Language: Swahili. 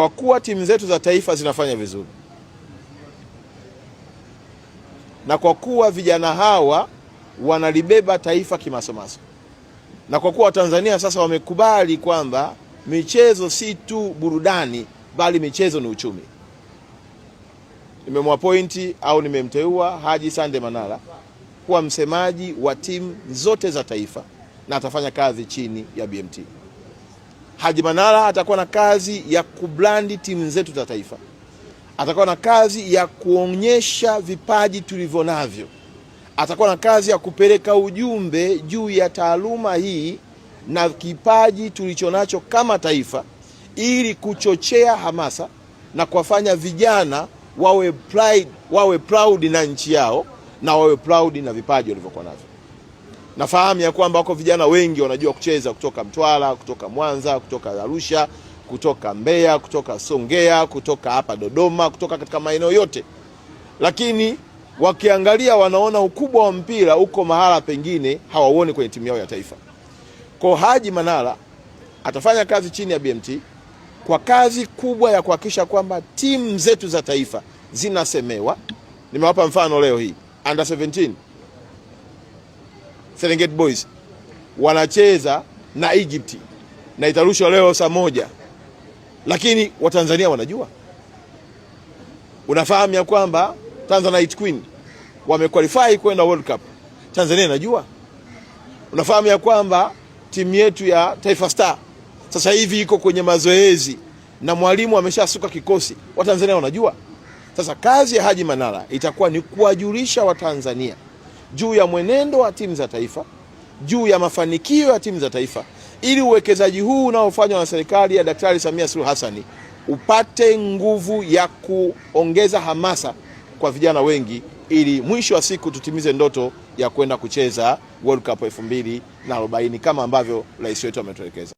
Kwa kuwa timu zetu za taifa zinafanya vizuri na kwa kuwa vijana hawa wanalibeba taifa kimasomaso, na kwa kuwa Tanzania sasa wamekubali kwamba michezo si tu burudani bali michezo ni uchumi, nimemwapointi au nimemteua Haji Sande Manara kuwa msemaji wa timu zote za taifa na atafanya kazi chini ya BMT. Haji Manara atakuwa na kazi ya kublandi timu zetu za taifa. Atakuwa na kazi ya kuonyesha vipaji tulivyo navyo. Atakuwa na kazi ya kupeleka ujumbe juu ya taaluma hii na kipaji tulichonacho kama taifa, ili kuchochea hamasa na kuwafanya vijana wawe proud na nchi yao na wawe proud na vipaji walivyokuwa navyo. Nafahamu ya kwamba wako vijana wengi wanajua kucheza kutoka Mtwara, kutoka Mwanza, kutoka Arusha, kutoka Mbeya, kutoka Songea, kutoka hapa Dodoma, kutoka katika maeneo yote. Lakini wakiangalia wanaona ukubwa wa mpira uko mahala pengine hawauoni kwenye timu yao ya taifa. Kwa Haji Manara atafanya kazi chini ya BMT kwa kazi kubwa ya kuhakikisha kwamba timu zetu za taifa zinasemewa. Nimewapa mfano leo hii under 17 Serengeti Boys wanacheza na Egypt na itarushwa leo saa 1, lakini Watanzania wanajua. Unafahamu ya kwamba Tanzanite Queen wamequalify kwenda World Cup, Tanzania inajua. Unafahamu ya kwamba timu yetu ya Taifa Star sasa hivi iko kwenye mazoezi na mwalimu ameshasuka kikosi, Watanzania wanajua. Sasa kazi ya Haji Manara itakuwa ni kuwajulisha Watanzania juu ya mwenendo wa timu za taifa, juu ya mafanikio ya timu za taifa, ili uwekezaji huu unaofanywa na serikali ya Daktari Samia Suluhu Hassan upate nguvu ya kuongeza hamasa kwa vijana wengi, ili mwisho wa siku tutimize ndoto ya kwenda kucheza World Cup 2040 kama ambavyo rais wetu ametuelekeza.